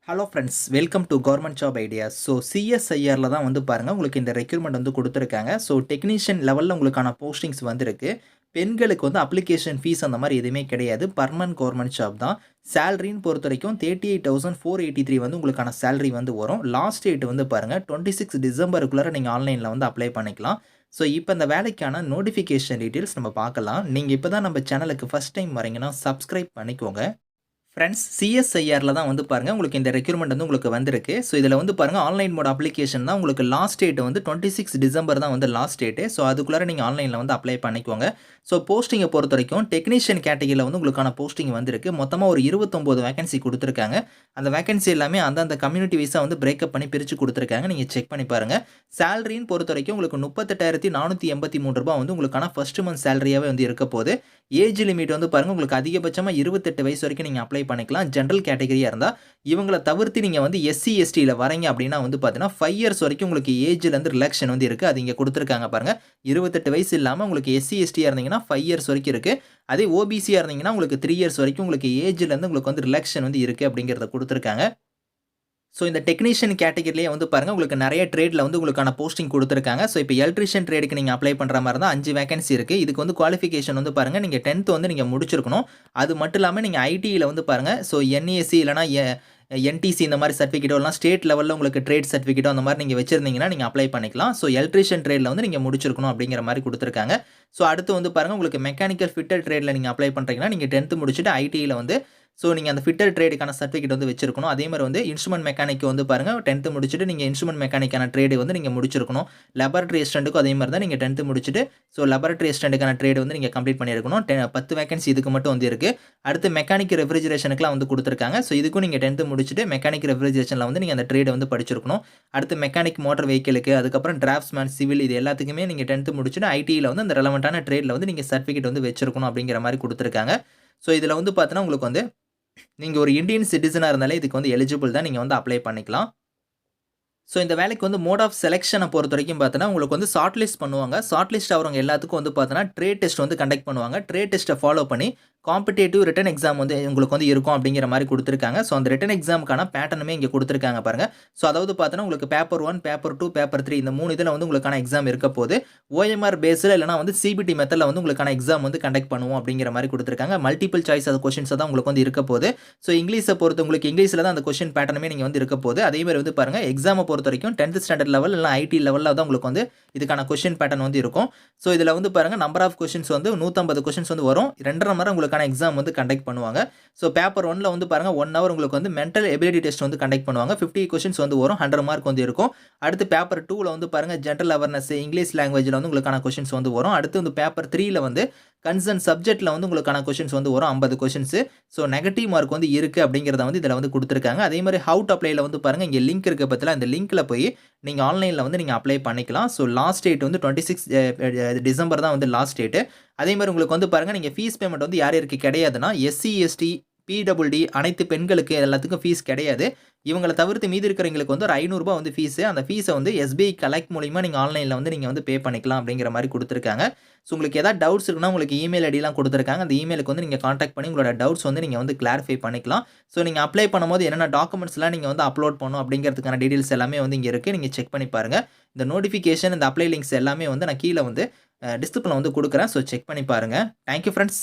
Hello friends, welcome to government job ideas. So சிஎஸ்ஐஆரில் தான் வந்து பாருங்கள் உங்களுக்கு இந்த ரெக்ரூட்மெண்ட் வந்து கொடுத்துருக்காங்க. ஸோ டெக்னீஷியன் லெவலில் உங்களுக்கான போஸ்டிங்ஸ் வந்திருக்கு. பெண்களுக்கு வந்து அப்ளிகேஷன் ஃபீஸ் அந்த மாதிரி எதுவுமே கிடையாது. பர்மனன்ட் கவர்மெண்ட் ஜாப் தான். சேலரின்னு பொறுத்த வரைக்கும் 38,483 வந்து உங்களுக்கான சேலரி வந்து வரும். லாஸ்ட் டேட் வந்து பாருங்கள் 26 டிசம்பருக்குள்ளே நீங்கள் ஆன்லைனில் வந்து அப்ளை பண்ணிக்கலாம். ஸோ இப்போ இந்த வேலைக்கான நோட்டிஃபிகேஷன் டீட்டெயில்ஸ் நம்ம பார்க்கலாம். நீங்கள் இப்போ தான் நம்ம சேனலுக்கு ஃபஸ்ட் டைம் வரீங்கன்னா சப்ஸ்கிரைப் பண்ணிக்கோங்க. ஃப்ரெண்ட்ஸ், சிஎஸ்ஐஆரில் தான் வந்து பாருங்கள் உங்களுக்கு இந்த ரெக்ரூட்மெண்ட் வந்து உங்களுக்கு வந்திருக்கு. ஸோ இதில் வந்து பாருங்கள் ஆன்லைன் மோட் அப்ளிகேஷன் தான். உங்களுக்கு லாஸ்ட் டேட் வந்து 26 டிசம்பர் தான் வந்து லாஸ்ட் டேட்டு. ஸோ அதுக்குள்ளார நீங்கள் ஆன்லைனில் வந்து அப்ளை பண்ணிக்கோங்க. ஸோ போஸ்டிங்கை பொறுத்த வரைக்கும் டெக்னீஷியன் கேட்டகிரியில் வந்து உங்களுக்கான போஸ்டிங் வந்திருக்கு. மொத்தமாக ஒரு 29 வேகன்சி கொடுத்துருக்காங்க. அந்த வேகன்சி எல்லாமே அந்தந்த கம்யூனிட்டி வைஸாக வந்து பிரேக்கப் பண்ணி பிரித்து கொடுத்துருக்காங்க. நீங்கள் செக் பண்ணி பாருங்கள். சேலரின்னு பொறுத்த வரைக்கும் உங்களுக்கு 38,483 ரூபா வந்து உங்களுக்கான ஃபர்ஸ்ட் மந்த் சேலரியாகவே வந்து இருக்க போகுது. ஏஜ் லிமிட் வந்து பாருங்கள் உங்களுக்கு அதிகபட்சமாக 28 வயசு வரைக்கும் நீங்கள் அப்ளை பண்ணிக்கலாம். ஜென்ரல் கேட்டகரியா இருந்தா. இவங்கள தவிர்த்து நீங்க வந்து எஸ்சி, எஸ்டில வரீங்க அப்படின்னா வந்து பார்த்தீங்கன்னா 5 இயர்ஸ் வரைக்கும் உங்களுக்கு ஏஜ்ல இருந்து ரிலாக்ஷன் வந்து இருக்கு. அது இங்க குடுத்துருக்காங்க பாருங்க. 28 வயசு இல்லாம உங்களுக்கு எஸ்சி, எஸ்டியா இருந்தீங்கன்னா 5 இயர்ஸ் வரைக்கும் இருக்கு. அதே ஓபிசியா இருந்தீங்கன்னா உங்களுக்கு 3 இயர்ஸ் வரைக்கும் உங்களுக்கு ஏஜ்ல இருந்து உங்களுக்கு வந்து ரிலாக்ஷன் வந்து இருக்கு அப்படிங்கிறத குடுத்துருக்காங்க. ஸோ இந்த டெக்னீஷியன் கேட்டகரியிலே வந்து பாருங்க உங்களுக்கு நிறைய ட்ரேட்ல வந்து உங்களுக்கான போஸ்டிங் கொடுத்துருக்காங்க. ஸோ இப்போ எலக்ட்ரிஷியன் ட்ரேடுக்கு நீங்க அப்ளை பண்ற மாதிரி தான் 5 வேகன்சி இருக்கு. இதுக்கு வந்து குவாலிஃபிகேஷன் வந்து பாருங்க நீங்க 10th வந்து நீங்க முடிச்சிருக்கணும். அது மட்டும் இல்லாம நீங்க ஐடில வந்து பாருங்க ஸோ என்ஏசி இல்லனா என்டிசி இந்த மாதிரி சர்டிஃபிகேட்டோ இல்லைனா ஸ்டேட் லெவலில் உங்களுக்கு ட்ரேட் சர்டிஃபிகேட்டோ அந்த மாதிரி நீங்கள் வச்சிருந்தீங்கன்னா நீங்கள் அப்ளை பண்ணிக்கலாம். ஸோ எலக்ட்ரிஷியன் ட்ரேடில் வந்து நீங்கள் முடிச்சிருக்கணும் அப்படிங்கிற மாதிரி கொடுத்துருக்காங்க. ஸோ அடுத்து வந்து பாருங்கள் உங்களுக்கு மெக்கானிக்கல் ஃபிட்டர் ட்ரேடில் நீங்கள் அப்ளை பண்ணுறீங்கன்னா நீங்கள் 10th முடிச்சுட்டு ஐடியில் வந்து ஸோ நீங்கள் அந்த ஃபிட்டர் ட்ரேடுக்கான சர்டிஃபிகேட் வந்து வச்சிருக்கணும். அதே மாதிரி வந்து இன்ஸ்ட்ருமெண்ட் மெக்கானிக் வந்து பாருங்கள் 10th முடிச்சுட்டு நீங்கள் இன்ஸ்ட்ருமெண்ட் மெக்கானிக்கான ட்ரேடு வந்து நீங்கள் முடிச்சிருக்கணும். லெபார்டரி அசிஸ்டன்ட்டுக்கும் அதே மாதிரி தான் நீங்கள் 10th முடிச்சுட்டு ஸோ லெபார்டரி அசிஸ்டன்ட்டுக்கான ட்ரேடு வந்து நீங்கள் கம்ப்ளீட் பண்ணியிருக்கணும். 10 வேகன்சி இதுக்கு மட்டும் வந்து இருக்குது. அடுத்து மெக்கானிக் ரெஃப்ரிஜரேஷனுக்குலாம் வந்து கொடுத்துருக்காங்க. ஸோ இதுக்கும் நீங்கள் 10th முடிச்சுட்டு மெக்கானிக் ரெஃப்ரிஜரேஷனில் வந்து நீங்கள் அந்த ட்ரேடை வந்து படிச்சிருக்கணும். அடுத்து மெக்கானிக் மோட்டார் வெஹிக்கிளுக்கு அதுக்கப்புறம் டிராஃப்ட்ஸ்மேன் சிவில் இது எல்லாத்துக்குமே நீங்கள் 10th முடிச்சுட்டு ஐடியில் வந்து அந்த ரெலவெண்ட்டான ட்ரேடில் வந்து நீங்கள் சர்டிஃபிகேட் வந்து வச்சிருக்கணும் அப்படிங்கிற மாதிரி கொடுத்துருக்காங்க. ஸோ இதில் வந்து பார்த்தீங்கன்னா உங்களுக்கு வந்து நீங்க ஒரு இந்தியன் சிட்டிசனா இருந்தாலே இதுக்கு வந்து எலிஜிபிள் தான். நீங்க வந்து அப்ளை பண்ணிக்கலாம். ஸோ இந்த வேலைக்கு வந்து மோட் ஆஃப் செலக்ஷனை பொறுத்த வரைக்கும் பார்த்தீங்கன்னா உங்களுக்கு வந்து ஷார்ட் லிஸ்ட் பண்ணுவாங்க. ஷார்ட் லிஸ்ட் ஆகிறவங்க எல்லாத்துக்கும் வந்து பார்த்தீங்கன்னா ட்ரேட் டெஸ்ட் வந்து கண்டக்ட் பண்ணுவாங்க. ட்ரேட் டெஸ்ட்டை ஃபாலோ பண்ணி காம்படேட்டிவ் ரிட்டன் எக்ஸாம் வந்து உங்களுக்கு வந்து இருக்கும் அப்படிங்கிற மாதிரி கொடுத்துருக்காங்க. ஸோ அந்த ரிட்டன் எக்ஸாமுக்கான பேட்டர்னுமே இங்கே கொடுத்துருக்காங்க பாருங்க. ஸோ அதாவது பார்த்தீங்கன்னா உங்களுக்கு பேப்பர் 1, பேப்பர் 2, பேப்பர் 3 இந்த 3 இதில் வந்து உங்களுக்கான எக்ஸாம் இருக்க போது ஓஎம்ஆர் பேஸில் இல்லைனா வந்து சிபிடி மெத்தடில் வந்து உங்களுக்கான எக்ஸாம் வந்து கண்டக்ட் பண்ணுவோம் அப்படிங்கிற மாதிரி கொடுத்துருக்காங்க. மல்டிபிள் சாய்ஸ் அது கொஸ்டின்ஸ் தான் உங்களுக்கு வந்து இருக்க போது. ஸோ இங்கிலீஷை பொறுத்து உங்களுக்கு இங்கிலீஷில் தான் அந்த கொஸ்டின் பேட்டர்னுமே நீங்கள் வந்து இருக்க போது. அதே மாதிரி வந்து பாருங்க எக்ஸாமை பொறுத்த வரைக்கும் 10th ஸ்டாண்டர்ட் லெவல் இல்லை ஐடி லெவலில் தான் உங்களுக்கு வந்து இதுக்கான கொஸ்டின் பேட்டர்ன் வந்து இருக்கும். ஸோ இதில் வந்து பாருங்க நம்பர் ஆஃப் கொஸ்டின்ஸ் வந்து 150 கொஸ்டின்ஸ் வந்து வரும். 2.5 மணி நேரம் உங்களுக்கான எக்ஸாம் வந்து கண்டக்ட் பண்ணுவாங்க. ஸோ பேப்பர் 1ல வந்து பாருங்க 1 ஹவர் உங்களுக்கு வந்து மென்டல் எபிலிட்டி டெஸ்ட் வந்து கண்டக்ட் பண்ணுவாங்க. 50 கொஸ்டின்ஸ் வந்து வரும். 100 மார்க் வந்து இருக்கும். அடுத்து பேப்பர் 2ல வந்து பாருங்க ஜெனரல் அவேர்னஸ் இங்கிலீஷ் லாங்குவேஜில் வந்து உங்களுக்கான கொஸ்டின்ஸ் வந்து வரும். அடுத்து வந்து பேப்பர் 3ல வந்து கன்சர்ன் சப்ஜெக்ட்டில் வந்து உங்களுக்கான கொஸ்டின்ஸ் வந்து வரும் 50 கொஸ்டின்ஸ். ஸோ நெகட்டிவ் மார்க் வந்து இருக்குது அப்படிங்கிறத வந்து இதில் வந்து கொடுத்துருக்காங்க. அதே மாதிரி ஹவு டு அப்ளைல வந்து பாருங்கள் இங்கே லிங்க் இருக்க பற்றில அந்த லிங்க்கில் போய் நீங்கள் ஆன்லைனில் வந்து நீங்கள் அப்ளை பண்ணிக்கலாம். ஸோ லாஸ்ட் டேட் வந்து 26 டிசம்பர் தான் வந்து லாஸ்ட் டேட்டு. அதே மாதிரி உங்களுக்கு வந்து பாருங்கள் நீங்கள் ஃபீஸ் பேமெண்ட் வந்து யார் யாருக்கு கிடையாதுன்னா எஸ்சி, எஸ்டி, பிடபிள்டி அனைத்து பெண்களுக்கு எல்லாத்துக்கும் ஃபீஸ் கிடையாது. இவங்கள தவிர்த்து மீதி இருக்கிறவங்களுக்கு வந்து ஒரு ரூ. 500 வந்து ஃபீஸு. அந்த ஃபீஸை வந்து எஸ்பிஐ கலெக்ட் மூலிமா நீங்கள் ஆன்லைனில் வந்து நீங்கள் வந்து பே பண்ணிக்கலாம் அப்படிங்கிற மாதிரி கொடுத்துருக்காங்க. ஸோ உங்களுக்கு ஏதாவது டவுட்ஸ் இருக்குன்னா உங்களுக்கு இமெயில் ஐடிலாம் கொடுத்துருக்காங்க. அந்த இமெயிலுக்கு வந்து நீங்கள் கான்டாக்ட் பண்ணி உங்களோட டவுட்ஸ் வந்து நீங்கள் வந்து கிளாரிஃபை பண்ணிக்கலாம். ஸோ நீங்கள் அப்ளை பண்ணும்போது என்னென்ன டாக்குமெண்ட்ஸ்லாம் நீங்கள் வந்து அப்லோட் பண்ணணும் அப்படிங்கிறதுக்கான டீடைல்ஸ் எல்லாமே வந்து இங்கே இருக்குது. நீங்கள் செக் பண்ணி பாருங்கள். இந்த நோட்டிஃபிகேஷன் இந்த அப்ளை லிங்க்ஸ் எல்லாமே வந்து நான் கீழே வந்து டிஸ்கிரிப்ஷனில் வந்து கொடுக்குறேன். ஸோ செக் பண்ணி பாருங்கள். Thank you friends.